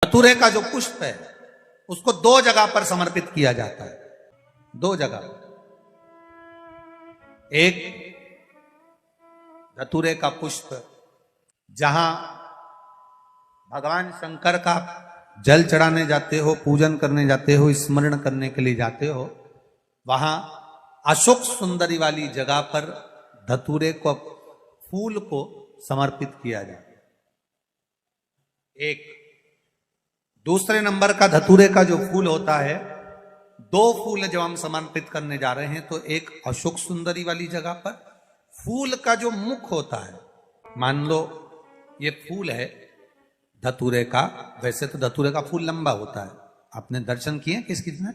धतूरे का जो पुष्प है उसको 2 जगह पर समर्पित किया जाता है, 2 जगह। एक धतूरे का पुष्प जहां भगवान शंकर का जल चढ़ाने जाते हो, पूजन करने जाते हो, स्मरण करने के लिए जाते हो, वहां अशोक सुंदरी वाली जगह पर धतूरे को, फूल को समर्पित किया जाता है। एक दूसरे नंबर का धतूरे का जो फूल होता है, 2 फूल जब हम समर्पित करने जा रहे हैं तो एक अशोक सुंदरी वाली जगह पर फूल का जो मुख होता है, मान लो ये फूल है धतूरे का, वैसे तो धतूरे का फूल लंबा होता है, आपने दर्शन किए किस किसने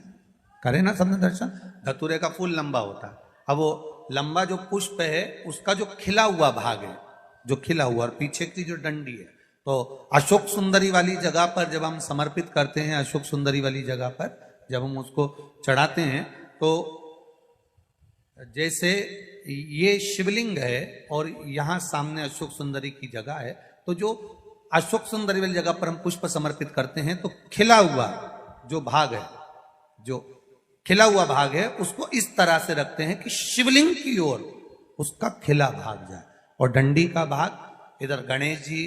करे ना, सबने दर्शन। धतूरे का फूल लंबा होता है। अब वो लंबा जो पुष्प है उसका जो खिला हुआ भाग है, जो खिला हुआ, और पीछे की जो डंडी है, तो अशोक सुंदरी वाली जगह पर जब हम समर्पित करते हैं, अशोक सुंदरी वाली जगह पर जब हम उसको चढ़ाते हैं, तो जैसे ये शिवलिंग है और यहाँ सामने अशोक सुंदरी की जगह है, तो जो अशोक सुंदरी वाली जगह पर हम पुष्प समर्पित करते हैं तो खिला हुआ जो भाग है, जो खिला हुआ भाग है, उसको इस तरह से रखते हैं कि शिवलिंग की ओर उसका खिला भाग जाए, और डंडी का भाग इधर गणेश जी,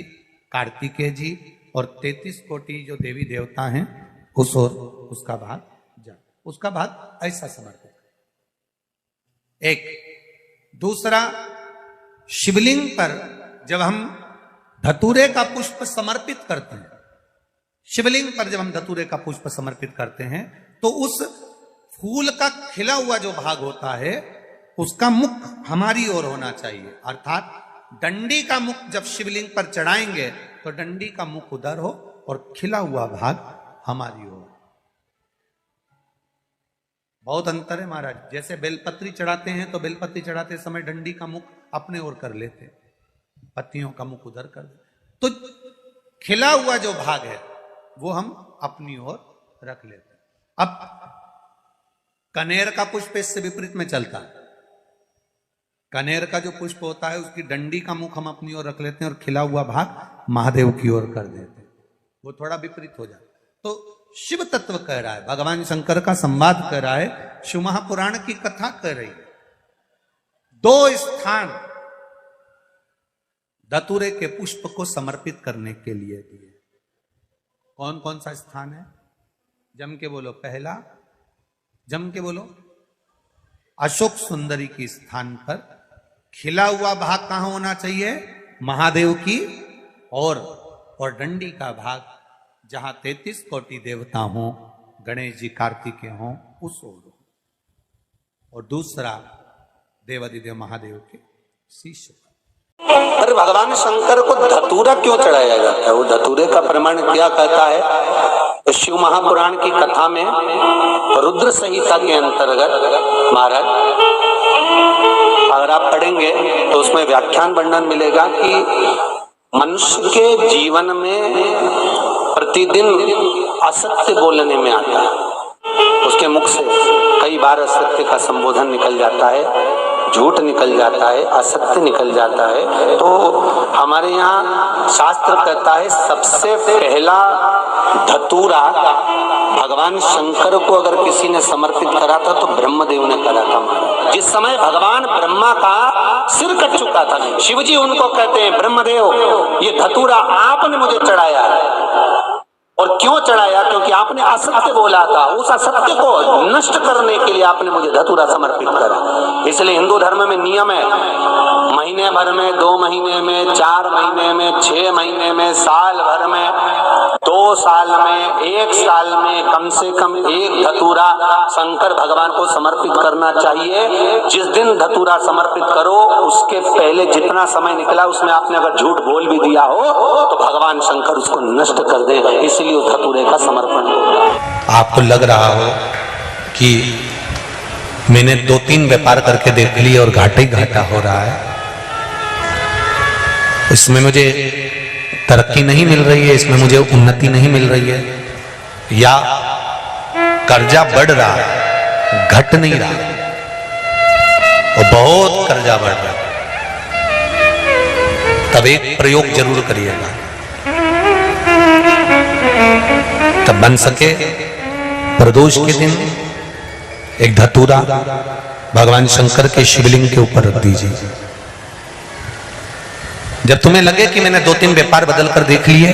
कार्तिकेय जी और 33 कोटि जो देवी देवता हैं उस ओर उसका भाग जाए, उसका भाग ऐसा समर्पित। एक दूसरा, शिवलिंग पर जब हम धतूरे का पुष्प समर्पित करते हैं, शिवलिंग पर जब हम धतूरे का पुष्प समर्पित करते हैं तो उस फूल का खिला हुआ जो भाग होता है उसका मुख हमारी ओर होना चाहिए, अर्थात डंडी का मुख जब शिवलिंग पर चढ़ाएंगे तो डंडी का मुख उधर हो और खिला हुआ भाग हमारी ओर। बहुत अंतर है महाराज। जैसे बेलपत्री चढ़ाते हैं तो बेलपत्री चढ़ाते समय डंडी का मुख अपने ओर कर लेते, पत्तियों का मुख उधर कर देते, तो खिला हुआ जो भाग है वो हम अपनी ओर रख लेते हैं। अब कनेर का पुष्प इससे विपरीत में चलता है। कनेर का जो पुष्प होता है उसकी डंडी का मुख हम अपनी ओर रख लेते हैं और खिला हुआ भाग महादेव की ओर कर देते हैं, वो थोड़ा विपरीत हो जाता है। तो शिव तत्व कह रहा है, भगवान शंकर का संवाद कर रहा है, शिव महापुराण की कथा कर रही है। 2 स्थान धतूरे के पुष्प को समर्पित करने के लिए दिए। कौन कौन सा स्थान है? जम के बोलो। पहला, जम के बोलो। अशोक सुंदरी के स्थान पर खिला हुआ भाग कहां होना चाहिए? महादेव की और डंडी का भाग जहां 33 कोटि देवता हों, गणेश जी, कार्तिकेय हों, उस ओर। और दूसरा, देवादिदेव महादेव के शीश पर। पर भगवान शंकर को धतूरा क्यों चढ़ाया जाता है? वो धतूरे का प्रमाण क्या कहता है? तो शिव महापुराण की कथा में रुद्र संहिता के अंतर्गत महाराज अगर आप पढ़ेंगे तो उसमें व्याख्यान वर्णन मिलेगा कि मनुष्य के जीवन में प्रतिदिन असत्य बोलने में आता है, उसके मुख से कई बार असत्य का संबोधन निकल जाता है, झूठ निकल जाता है, असत्य निकल जाता है। तो हमारे यहाँ शास्त्र कहता है सबसे पहला धतूरा भगवान शंकर को अगर किसी ने समर्पित करा था तो ब्रह्मदेव ने करा था। जिस समय भगवान ब्रह्मा का सिर कट चुका था, शिव जी उनको कहते हैं, ब्रह्मदेव ये धतूरा आपने मुझे चढ़ाया है। और क्यों चढ़ाया? क्योंकि आपने असत्य बोला था, उस असत्य को नष्ट करने के लिए आपने मुझे धतूरा समर्पित करा। इसलिए हिंदू धर्म में नियम है, महीने भर में, 2 महीने में, 4 महीने में, 6 महीने में, साल भर में, 2 साल में, 1 साल में कम से कम 1 धतूरा शंकर भगवान को समर्पित करना चाहिए। जिस दिन धतूरा समर्पित करो उसके पहले जितना समय निकला उसमें आपने अगर झूठ बोल भी दिया हो तो भगवान शंकर उसको नष्ट कर दे, इसलिए उस धतूरे का समर्पण होता है। आपको लग रहा हो कि मैंने 2-3 व्यापार करके देख लिए और घाटा ही घाटा हो रहा है, इसमें मुझे तरक्की नहीं मिल रही है, इसमें मुझे उन्नति नहीं मिल रही है, या कर्जा बढ़ रहा है, घट नहीं रहा, और बहुत कर्जा बढ़ रहा है, तब एक प्रयोग जरूर करिएगा। बन सके प्रदोष के दिन एक धतूरा भगवान शंकर के शिवलिंग के ऊपर रख दीजिए। जब तुम्हें लगे कि मैंने 2-3 व्यापार बदल कर देख लिए,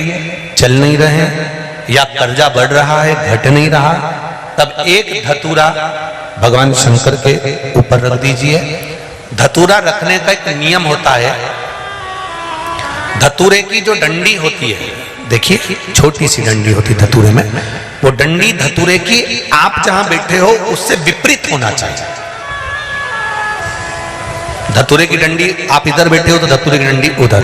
चल नहीं रहे या कर्जा बढ़ रहा है, घट नहीं रहा, तब एक धतूरा भगवान शंकर के ऊपर रख दीजिए। धतूरा रखने का एक नियम होता है। धतूरे की जो डंडी होती है, देखिए छोटी सी डंडी होती है धतूरे में, वो डंडी धतूरे की आप जहां बैठे हो उससे विपरीत होना चाहिए। धतूरे की डंडी आप इधर बैठे हो तो धतूरे की डंडी उधर।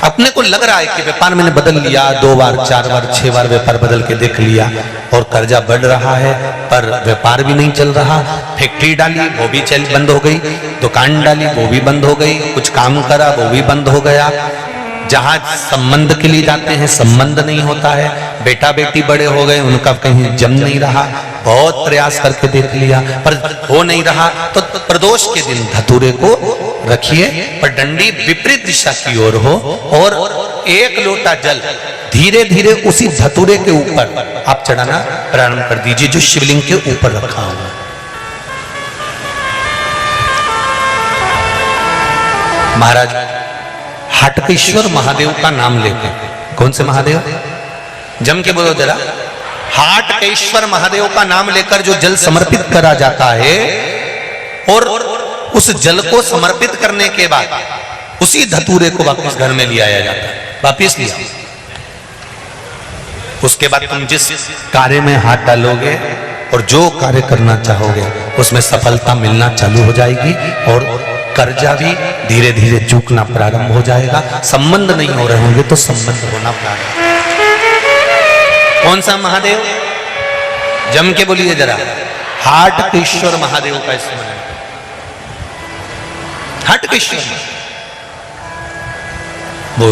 अपने को लग रहा है कि व्यापार मैंने बदल लिया, 2 बार 4 बार 6 बार व्यापार बदल के देख लिया और कर्जा बढ़ रहा है, पर व्यापार भी नहीं चल रहा। फैक्ट्री डाली वो भी चल बंद हो गई, दुकान डाली वो भी बंद हो गई, कुछ काम करा वो भी बंद हो गया। जहां संबंध के लिए जाते हैं संबंध नहीं होता है, बेटा बेटी बड़े हो गए उनका कहीं जम नहीं रहा, बहुत प्रयास करके देख लिया पर हो नहीं रहा। तो प्रदोष के दिन धतूरे को रखिए पर डंडी विपरीत दिशा की ओर हो और 1 लोटा जल धीरे धीरे उसी धतूरे के ऊपर आप चढ़ाना प्रारंभ कर दीजिए जो शिवलिंग के ऊपर रखा हुआ। महाराज हाटकेश्वर महादेव का नाम लेकर, कौन से महादेव? जम के बोलो जरा। हाटकेश्वर महादेव का नाम लेकर जो जल समर्पित करा जाता है और उस जल को समर्पित करने के बाद उसी धतूरे को वापस घर में ले आया जाता है, वापस लिया। उसके बाद तुम जिस कार्य में हाथ डालोगे और जो कार्य करना चाहोगे उसमें सफलता मिलना चालू हो जाएगी और कर्जा भी धीरे धीरे चूकना प्रारंभ हो जाएगा। संबंध नहीं हो रहे होंगे तो संबंध होना प्रारंभ। कौन सा महादेव? जम के बोलिए जरा। हाटकेश्वर महादेव का स्मरण। हाटकेश्वर वो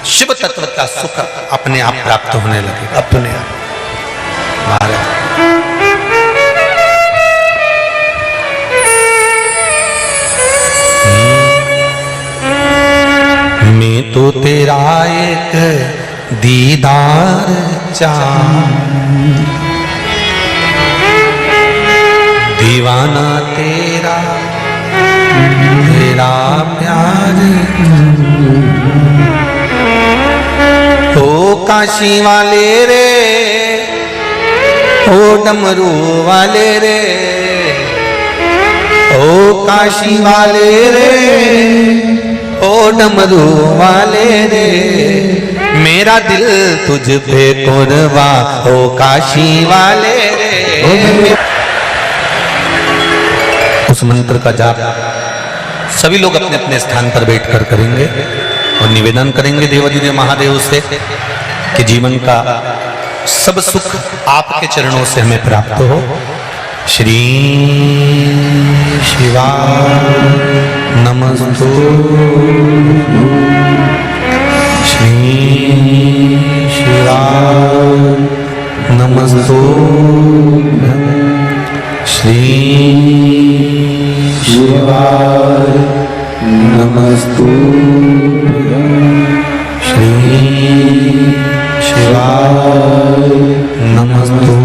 शिव तत्व का सुख अपने आप प्राप्त होने लगे, अपने आप। महाराज मैं तो तेरा एक दीदार दीवाना तेरा तेरा प्यार। ओ काशी वाले रे, ओ डमरू वाले रे, ओ काशी वाले रे, ओ डमरू वाले रे, मेरा दिल तुझ पे कुर्बा, ओ काशी वाले रे। उस मंत्र का जाप सभी लोग अपने अपने स्थान पर बैठकर करेंगे और निवेदन करेंगे देवाधिदेव महादेव से कि जीवन का सब सुख आपके चरणों से हमें प्राप्त हो। श्री शिवाय नमस्तु, श्री शिवाय नमस्तु, श्री शिवाय नमस्तु, श्री शिवाय नमस्तु,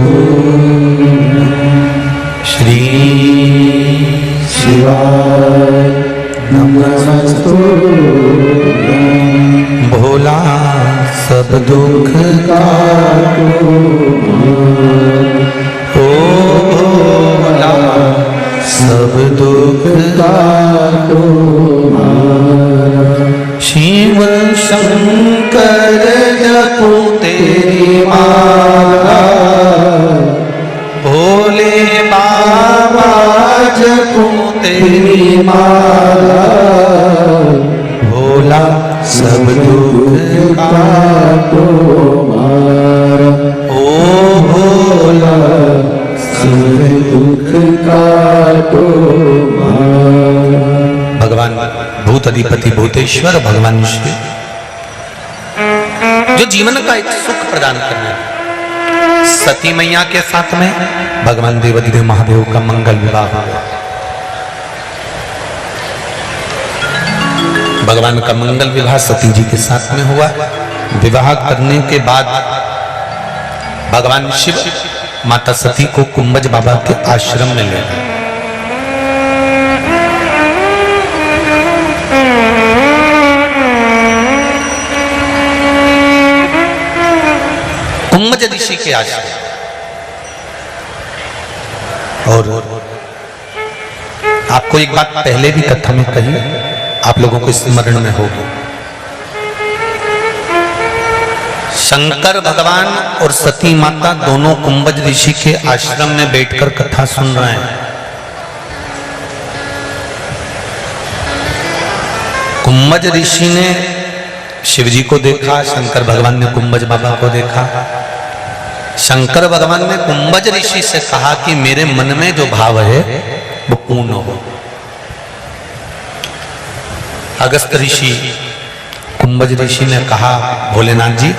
श्री शिवाय नमस्तु। भोला सब दुख काटो, ओ भोला सब दुख काटो। शिव शंकर जपो तेरी माला, भोले बाबा जपो तेरी माला, भोला सब दुख काटो मारा। ओ भोला सब दुख काटो मारा। भगवान भूत अधिपति भूतेश्वर भगवान शिव जो जीवन का एक सुख प्रदान करने, सती मैया के साथ में भगवान देवाधिदेव महादेव का मंगल विवाह हुआ। भगवान का मंगल विवाह सती जी के साथ में हुआ। विवाह करने के बाद भगवान शिव माता सती को कुंभज बाबा के आश्रम में ले गए। कुंभज ऋषि के आश्रम। और आपको एक बात पहले भी कथा में कही, आप लोगों को स्मरण में होगी। शंकर भगवान और सती माता दोनों कुंभज ऋषि के आश्रम में बैठकर कथा सुन रहे हैं। कुंभज ऋषि ने शिव जी को देखा, शंकर भगवान ने कुंभज बाबा को देखा। शंकर भगवान ने कुंभज ऋषि से कहा कि मेरे मन में जो भाव है वो पूर्ण हो। अगस्त ऋषि कुंभज ऋषि ने कहा, भोलेनाथ जी